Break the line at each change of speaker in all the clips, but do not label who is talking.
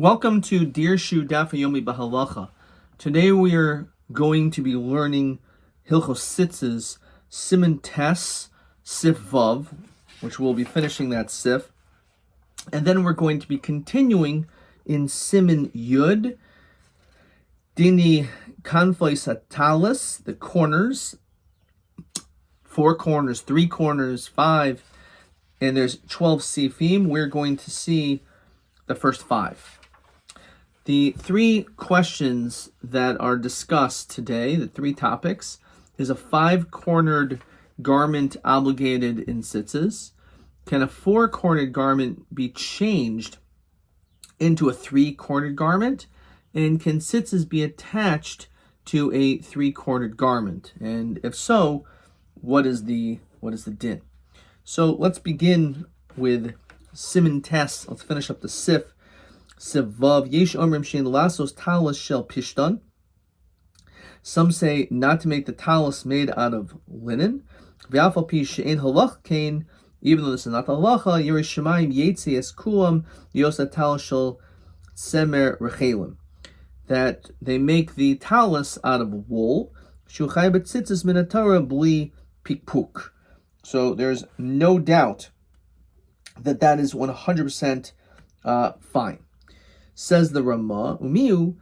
Welcome to Dirshu HaYomi Bahalacha. Today we are going to be learning Hilchos Tzitzis, Siman Tes, Sif Vav, which we'll be finishing that Sif. And then we're going to be continuing in Siman Yud, Dini Kanfais Hatalis, the corners, 4 corners, 3 corners, 5, and there's 12 Sifim. We're going to see the first 5. The 3 questions that are discussed today, the 3 topics, is a 5-cornered garment obligated in tzitzis? Can a 4-cornered garment be changed into a 3-cornered garment? And can tzitzis be attached to a 3-cornered garment? And if so, what is the din? So let's begin with Siman Tes. Let's finish up the Sif. Sivav yesh omrim shein lasos talis shel pishtan. Some say not to make the talis made out of linen. V'afal pi she'en halach kain, even though this is not halacha, Yerei Shemayim yetzi es kulam yosa talis shel tzemer rechelim. That they make the talis out of wool. Shuchay b'tzitzis min haTorah bli pikpuk. So there's no doubt that is 100% fine. Says the Ramah, Umiu,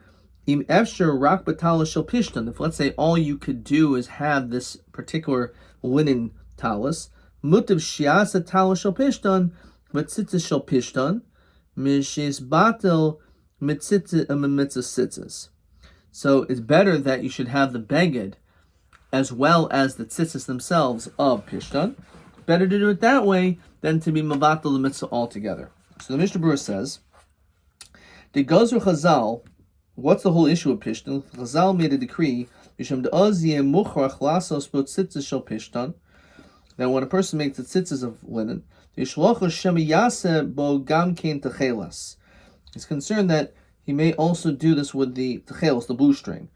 im efsher rak b'talis shel pishtan. If let's say all you could do is have this particular linen talis, mutav shiasa talis shel pishtan, v'tzitzis shel pishtan, mishis batel mitzvah tzitzis. So it's better that you should have the beged as well as the tzitzis themselves of pishtan. Better to do it that way than to be mabatel the mitzvah altogether. So the Mishnah Berurah says, the Gazru Chazal, what's the whole issue of Pishtan? Chazal made a decree, that when a person makes the tzitzis of linen, he's concerned that he may also do this with the techelos, the blue string.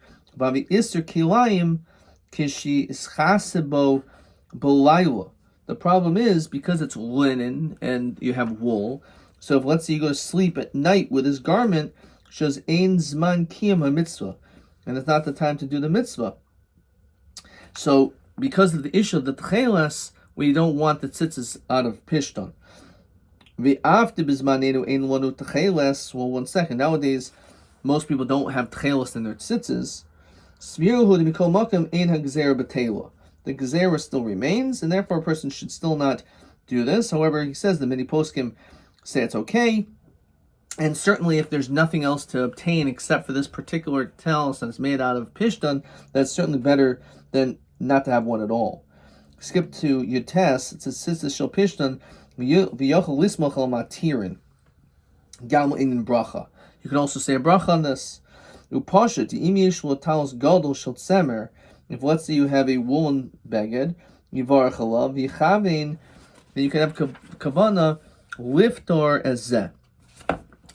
The problem is, because it's linen and you have wool, so if let's say you go to sleep at night with this garment, shows ein zman kiyam ha-mitzvah, and it's not the time to do the mitzvah. So because of the issue of the techelas, we don't want the tzitzis out of pishtan. V'afte b'zmanenu ein lanu techelas. Well, one second. Nowadays, most people don't have techelas in their tzitzis. Smiruhu d'mikol makam ein ha'gzera b'teila. The gezerah still remains, and therefore a person should still not do this. However, he says the many poskim say it's okay, and certainly if there's nothing else to obtain except for this particular talis that's made out of pishtan, that's certainly better than not to have one at all. Skip to Yutes. It says tzitzis shel pishtan v'yochel lismoch al matirin gam in bracha. You can also say a bracha on this. Upasha to im yesh lo talis gadol shel tzemer. If let's say you have a woolen beged, yivarach alav v'yichavein, then you can have kavana liftor ezeh.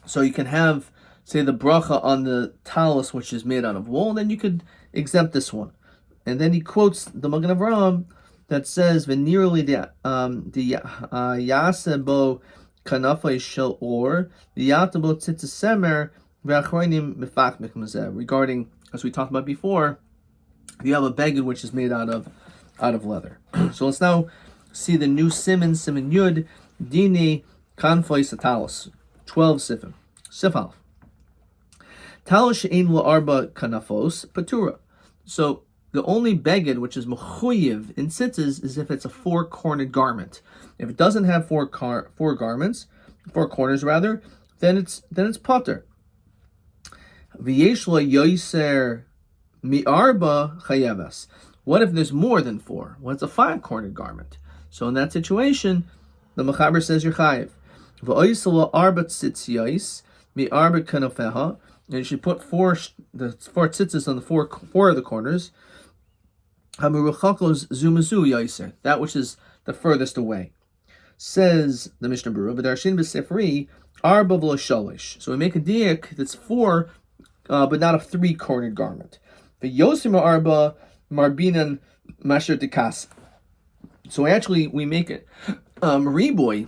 So you can have, say, the bracha on the talis, which is made out of wool, and then you could exempt this one. And then he quotes the Magen Avraham that says, "V'nirli the yasebo kanafay shel or the yatabo tzitzisemer v'achronim mifach mikmazeh." Regarding, as we talked about before, you have a beged which is made out of leather. So let's now see the new Siman Yud, Dini Kanfais Talis, 12 Sifim. Sifal. Talis she'ein lo arba kanafos patura. So the only beged which is mechuyev in tzitzis is if it's a 4-cornered garment. If it doesn't have 4 corners rather, then it's pater. V'yesh lo yoser mi'arba chayevas. What if there's more than 4? Well, it's a 5-cornered garment. So in that situation, the Mechaber says you're chayev. V'oisela arba tzitziyos mi'arba kanafeha, and you should put 4 tzitzis on the 4 of the corners. Hamuruchakos zumazu yoser, that which is the furthest away. Says the Mishnah Berurah, v'darshin b'sefri arba v'lo shalish. So we make a diak that's 4, but not a 3-cornered garment. V'yosim arba marbinan masher tikas. So actually we make it riboy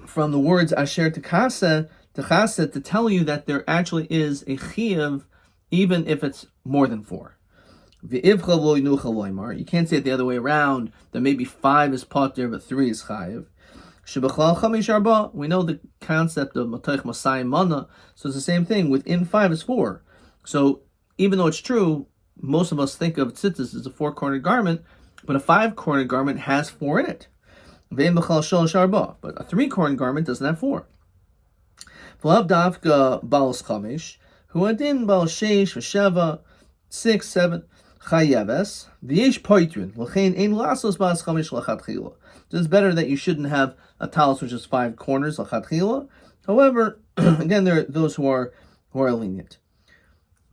from the words asher tekasa to tell you that there actually is a chiyuv, even if it's more than 4. You can't say it the other way around, that maybe 5 is pater, but 3 is chayiv. We know the concept of matayich masai mana, so it's the same thing. Within 5 is 4. So even though it's true, most of us think of tzitzis as a 4-cornered garment, but a 5-cornered garment has 4 in it. But a 3-cornered garment doesn't have 4. Huadin bal sheish v'sheva 6, 7 chayeves v'yesh poitrin l'chein ein lasos bas chamesh lachatchila. It's better that you shouldn't have a talus which is 5 corners lachatchila. However, again, there are those who are lenient.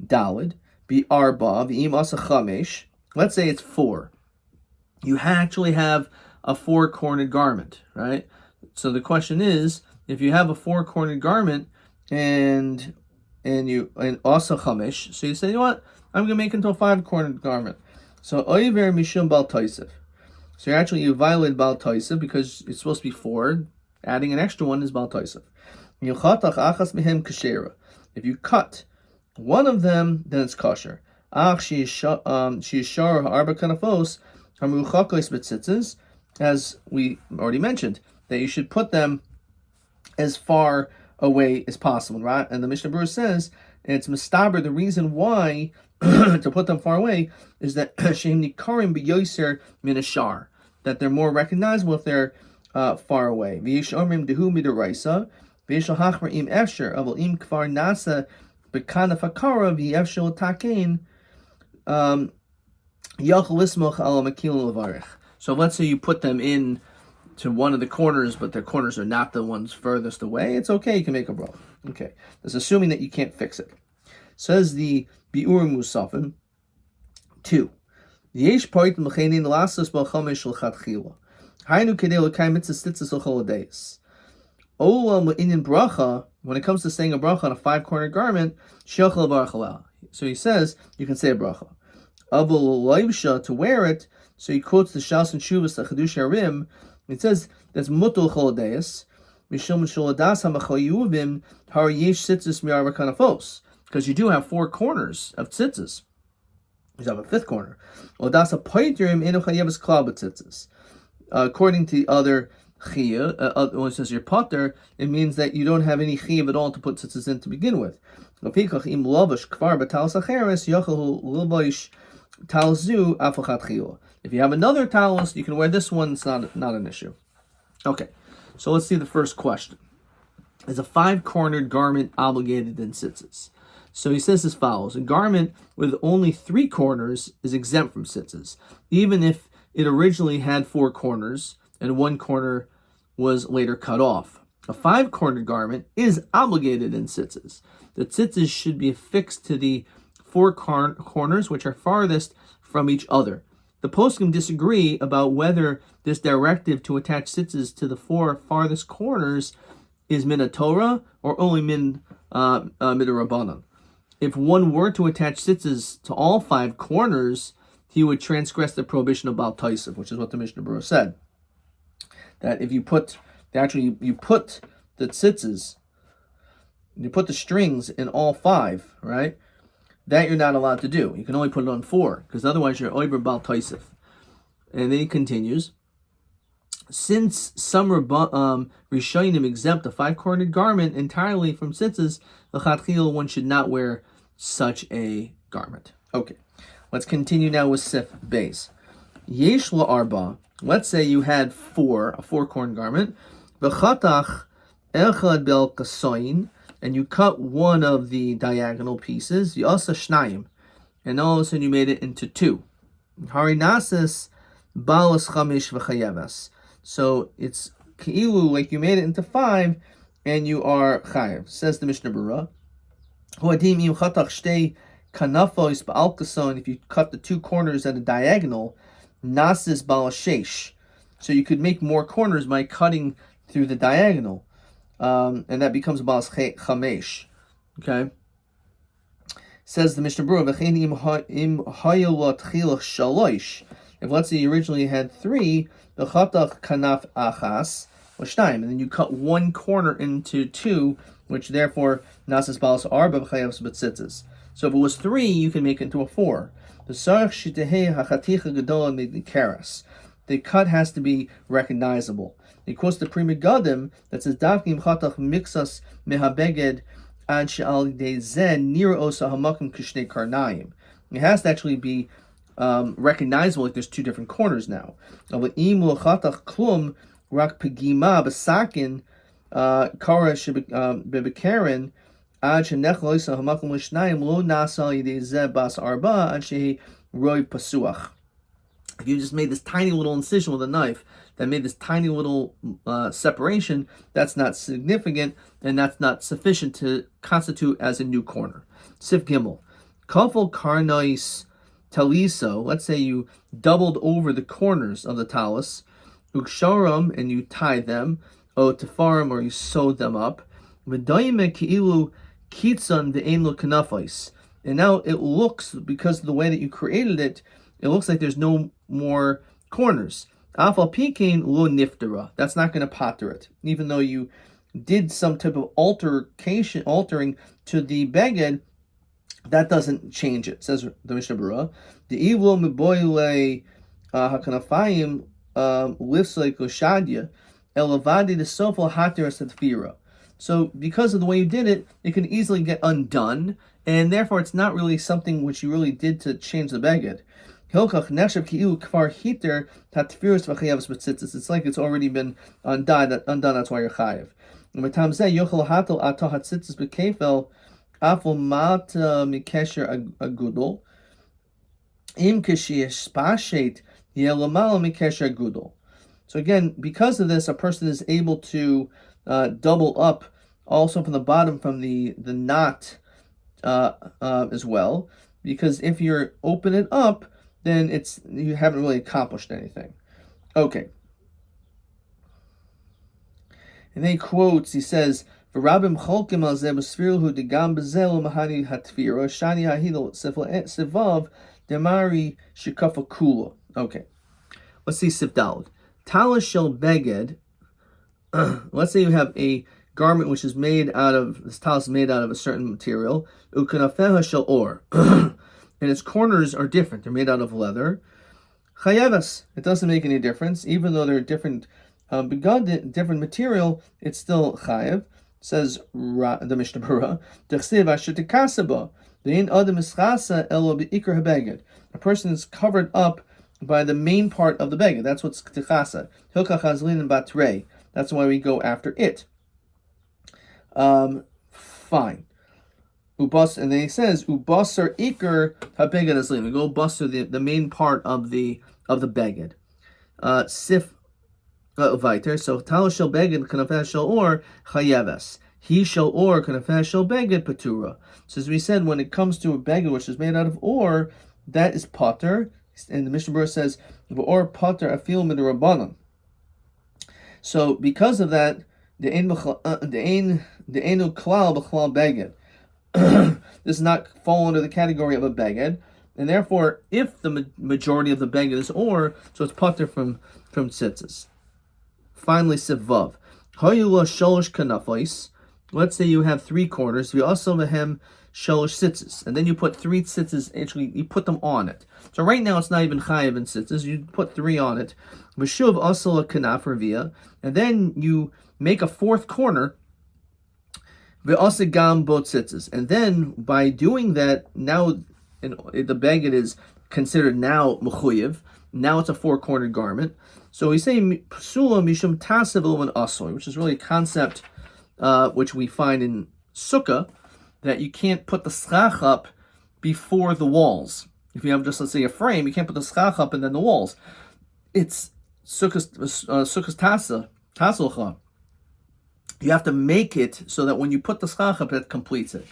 Dalid be arba v'im asa chamesh. Let's say it's 4. You actually have a 4-cornered garment, right? So the question is, if you have a 4-cornered garment and also chamesh, so you say, you know what? I'm going to make it into a 5-cornered garment. So oiver mishum bal toisef. So you violate bal toisef because it's supposed to be 4. Adding an extra one is bal toisef. If you cut one of them, then it's kosher. As we already mentioned, that you should put them as far away as possible, right? And the Mishnah Berurah says, and it's mistaber, the reason why to put them far away is that sheim nikarim b'yoser min ashar, that they're more recognizable if they're far away. V'yesh omrim dehu midaraisa, v'yesh hachmer im efsher, avol im kvar nasa b'kanaf hakara v'yefshel takein yachol lismoch al makil levarich. So let's say you put them in to one of the corners, but the corners are not the ones furthest away. It's okay, you can make a bracha. Okay, that's assuming that you can't fix it. Says the Bi'ur Musafim 2. Yesh point l'cheinin lasas b'chamesh l'chatchila. Hainu kedei l'kayim mitzvahs tzitzis l'choladeis. Olam l'inyan bracha, when it comes to saying a bracha on a 5-cornered garment, shechel barachalel. So he says, you can say a bracha. Avol l'leivsha, to wear it, so he quotes the Shas and Shuvas, the Chedush Harim. It says that's mutul choladeis, mishum sholadas hamachayuvim har yesh tzitzis mi'arba kanafos, because you do have 4 corners of tzitzis. You have a 5th corner. Odas hapoitrim enu chayeves klal b'tzitzis. According to the other chiyuv, when it says you're potter, it means that you don't have any chiyuv at all to put tzitzis in to begin with. If you have another talus, you can wear this one. It's not an issue. Okay, so let's see the first question. Is a 5-cornered garment obligated in tzitzis? So he says as follows: a garment with only 3 corners is exempt from tzitzis, even if it originally had 4 corners and 1 corner was later cut off. A 5-cornered garment is obligated in tzitzis. The tzitzis should be affixed to the 4 corners which are farthest from each other. The poskim disagree about whether this directive to attach tzitzis to the 4 farthest corners is min Torah or only min Rabbanan. If one were to attach tzitzis to all 5 corners, he would transgress the prohibition of Baal Taisif, which is what the Mishnah Berurah said. That if you put the tzitzis, you put the strings in all 5, right? That you're not allowed to do. You can only put it on 4, because otherwise you're over Baal Taisif. And then he continues, since some Rishonim exempt a 5-cornered garment entirely from tzitzis, l'chatchila one should not wear such a garment. Okay, let's continue now with Sif Beis. Yesh la'arba, let's say you had a 4-cornered garment, v'chatach echad bel kasoin, and you cut one of the diagonal pieces, yasa shnayim, and all of a sudden you made it into 2. Harinasis balas chamish v'chayeves. So it's keilu, like you made it into 5, and you are chayev. Says the Mishnah Berurah, Huadim im chatach shtei kanafos ba'al kason, if you cut the 2 corners at a diagonal, nasis balas sheish. So you could make more corners by cutting through the diagonal. And that becomes balas chamesh. Okay? Says the Mishnah Berurah, v'chein im hayolot chilach shalosh. If let's say you originally had 3, the chatach kanaf achas l'shnayim, and then you cut one corner into two, which therefore nasas balas arba b'chayavs b'tzitzis. So if it was three, you can make it into a four. The cut has to be recognizable. He quotes the Pri Megadim that says Davkim chatach mixas mehabeged ad she'al dezeh nir osa hamakim kishnei karnayim. It has to actually be recognizable, like there's two different corners now. But im chatach klum rak pegima b'sakin kara shebekaren ad shenech loisa hamakim l'shnayim lo nasa al yedei zeh bas arba ad shehi roi pasuach. If you just made this tiny little incision with a knife that made this tiny little separation, that's not significant, and that's not sufficient to constitute as a new corner. Sif Gimel. Kafel karnais taliso, let's say you doubled over the corners of the talus, uksharam, and you tied them, o tefarim, or you sewed them up, v'dayime ki'ilu kitsan ve'en kanafais. And now it looks, because of the way that you created it, it looks like there's no more corners. Afal pikein lo niftera. That's not going to pater it, even though you did some type of altering to the beged. That doesn't change it. Says the Mishnah Berurah. The evil meboile hakanafayim lifslei koshadya elavadi the sofal hater satfira. So because of the way you did it, it can easily get undone, and therefore it's not really something which you really did to change the beged. It's like it's already been undone. That's why you're chayiv. So again, because of this, a person is able to double up also from the bottom, from the knot as well. Because if you're open it up, then you haven't really accomplished anything. Okay. And then he quotes, he says, "V'rabim cholkim al zeh b'sfirulhu degam b'zel mahani hatfira shani hahidol sevav demari shikafa kula." Okay. Let's see Sifdalad. Talis shel beged. Let's say you have a garment which is made out of, this talis is made out of a certain material. Ukanafeha shel or. And its corners are different. They're made out of leather. Chayevas. It doesn't make any difference. Even though they're different different material, it's still chayev. Says the Mishnah Berurah. D'chsev asher tekasaba. Ve'in adam ischasa elo be'ikar habeged. A person is covered up by the main part of the beged. That's what's techasa. Hilka chazlin and batrei. That's why we go after it. Fine. Ubas, and then he says ubasar ikar habeged aslim. We go basar the main part of the beged. Sif vayter. So tal shel beged kanafeh shel or chayeves. He shel or kanafeh shel beged patura. So as we said, when it comes to a beged which is made out of or, that is pater. And the Mishnah Berurah says or pater afil min rabbanon. So because of that, the ein klal b'chlal beged. This does not fall under the category of a beged, and therefore, if the majority of the beged is or, so it's pater from tzitzis. Finally, sivvav. Hayula sholosh kanafos. Let's say you have three corners. We also mehem sholosh tzitzis, and then you put three tzitzis. Actually, you put them on it. So right now it's not even chayiv in tzitzis. You put three on it. V'shuv also a kanaf revia, and then you make a fourth corner. Ve'asegam bo tzitzis, and then by doing that, now the beged is considered now mechuyev. Now it's a four-cornered garment. So we say psula mishum tasev and asoy, which is really a concept which we find in sukkah, that you can't put the schach up before the walls. If you have just, let's say, a frame, you can't put the schach up and then the walls. It's sukkah's taselcha. You have to make it so that when you put the schach up, it completes it.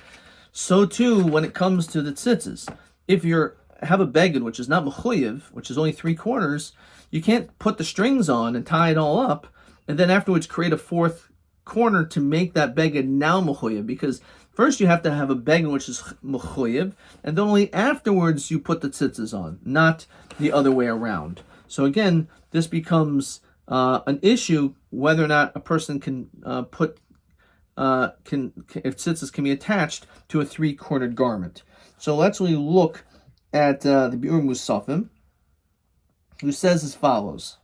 So too, when it comes to the tzitzis, if you have a beged which is not mechuyev, which is only three corners, you can't put the strings on and tie it all up, and then afterwards create a fourth corner to make that beged now mechuyev, because first you have to have a beged which is mechuyev, and then only afterwards you put the tzitzis on, not the other way around. So again, this becomes an issue whether or not a person can if tzitzis can be attached to a three-cornered garment. So let's really look at the Biur Musafim, who says as follows.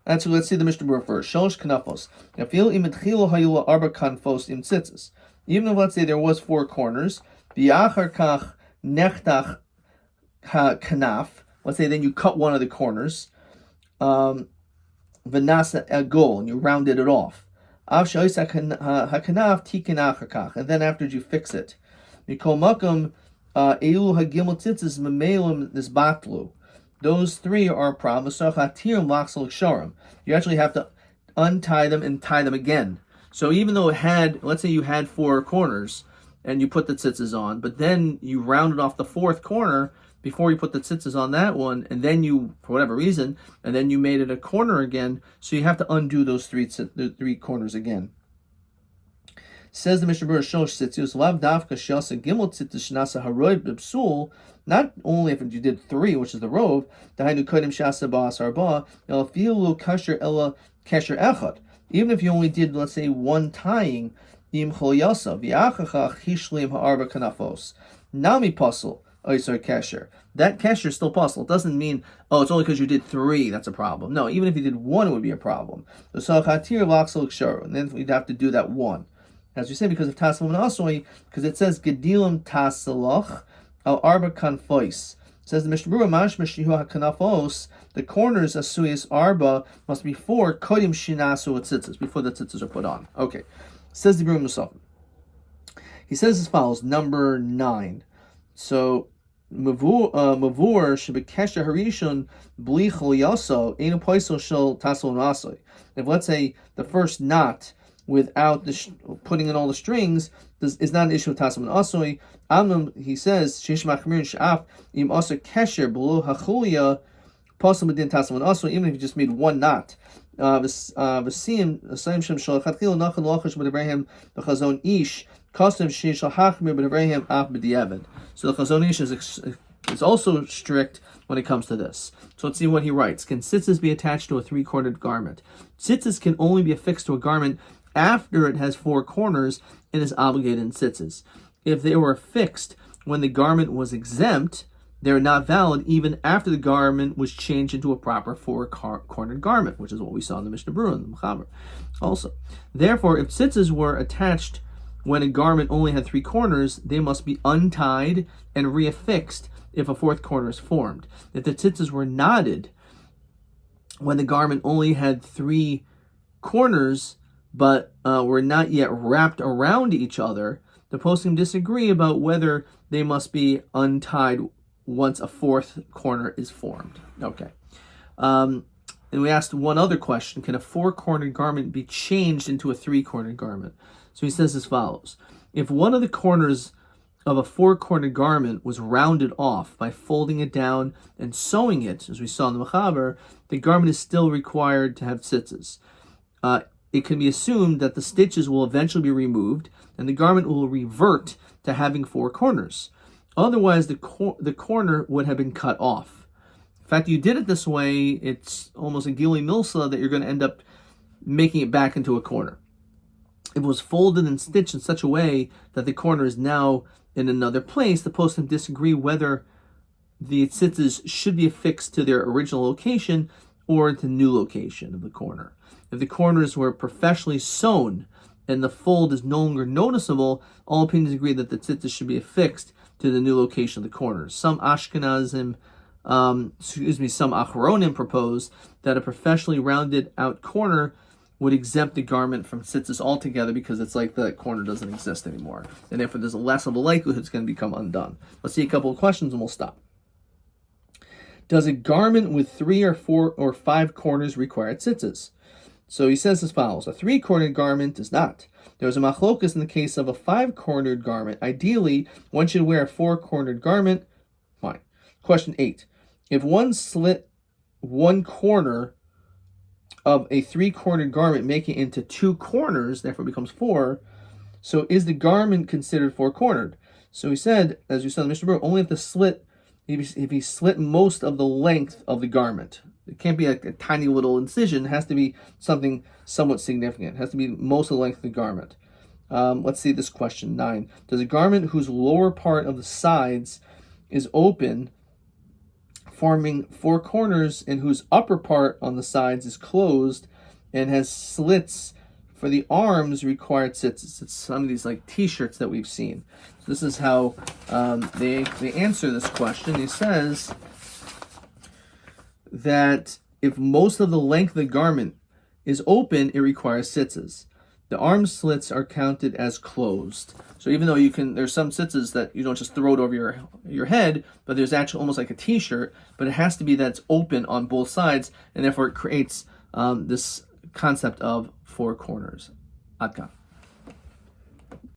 Let's see the Mishnah Berurah first. Shalosh kanafos. Arba kanfos im tzitzis. Even if, let's say, there was four corners, v'achar kach nechtach kanaf. Let's say then you cut one of the corners, v'nasa egol, and you rounded it off. And then after you fix it, those three are a problem. You actually have to untie them and tie them again. So even though let's say you had four corners and you put the tzitzis on, but then you rounded off the fourth corner before you put the tzitzis on that one, and then you, for whatever reason, and then you made it a corner again, so you have to undo those three corners again. Says the Mishnah Berurah, Shalosh tzitzis lav dafka sheyasa gimel tzitzis shnasa haroid b'psul. Not only if you did three, which is the rov, dahainu kodim shasa ba'as arba, el afilu kasher ela kasher echad. Even if you only did, let's say, one tying, im cholyasa v'achachach hishlim ha'arba kanafos nami pasul. Kesher. That kesher is still possible. It doesn't mean, it's only because you did three that's a problem. No, even if you did one, it would be a problem. And then we'd have to do that one. As we say, because of Taslam and Asoi, because it says Gedilim Tasalach al Arba Kanfois. It says the Mishnah Berurah, Mash Meshihu HaKanafos, the corners of Suyas Arba must be four Kodim Shinasu Tzitzis, before the tzitzis are put on. Okay. Says the Biur Musafim. He says as follows, number 9. So, Mavur shebekesher harishon bli cholyasa enu poisel shel tasel nasoi. If, let's say, the first knot without putting in all the strings is not an issue with tasel nasoi. Amnum, he says, sheish machmirin she'af im asa kesher below hachulya posel medin tasel nasoi. Even if you just made one knot. V'sim asayim shem shel chatchil nachan lochash b'debrahim b'chazon ish. So the Chazon Ish is also strict when it comes to this. So let's see what he writes. Can tzitzis be attached to a three-cornered garment? Tzitzis can only be affixed to a garment after it has four corners and is obligated in tzitzis. If they were affixed when the garment was exempt, they're not valid even after the garment was changed into a proper four-cornered garment, which is what we saw in the Mishnah Berurah and the Mechaber. Also, therefore, if tzitzis were attached when a garment only had three corners, they must be untied and reaffixed if a fourth corner is formed. If the tzitzis were knotted when the garment only had three corners but were not yet wrapped around each other, the poskim disagree about whether they must be untied once a fourth corner is formed. Okay. And we asked one other question. Can a four-cornered garment be changed into a three-cornered garment? So he says as follows. If one of the corners of a four-cornered garment was rounded off by folding it down and sewing it, as we saw in the Mechaber, the garment is still required to have tzitzis. It can be assumed that the stitches will eventually be removed and the garment will revert to having four corners. Otherwise, the corner would have been cut off. In fact, you did it this way, it's almost a gili milsa that you're going to end up making it back into a corner. If it was folded and stitched in such a way that the corner is now in another place, the poskim disagree whether the tzitzis should be affixed to their original location or to the new location of the corner. If the corners were professionally sewn and the fold is no longer noticeable, all opinions agree that the tzitzis should be affixed to the new location of the corners. Some Ashkenazim, some Achronim propose that a professionally rounded out corner would exempt the garment from tzitzis altogether because it's like the corner doesn't exist anymore. And therefore there's less of a likelihood it's going to become undone. Let's see a couple of questions and we'll stop. Does a garment with 3 or 4 or 5 corners require tzitzis? So he says as follows. A 3-cornered garment does not. There's a machlokas in the case of a 5-cornered garment. Ideally, one should wear a 4-cornered garment. Fine. Question 8. If one slit one corner of a 3-cornered garment, making it into 2 corners, therefore it becomes 4. So is the garment considered 4-cornered? So he said, as you saw in the Mishnah Berurah, only if he slit most of the length of the garment. It can't be like a tiny little incision. It has to be something somewhat significant. It has to be most of the length of the garment. Let's see this question, 9. Does a garment whose lower part of the sides is open, forming 4 corners, and whose upper part on the sides is closed and has slits for the arms require tzitzit? It's some of these like t-shirts that we've seen. So this is how they answer this question. He says that if most of the length of the garment is open, it requires tzitzit. The arm slits are counted as closed. So even though there's some tzitzit that you don't just throw it over your head, but there's actually almost like a t-shirt, but it has to be that it's open on both sides, and therefore it creates this concept of 4 corners. Adka.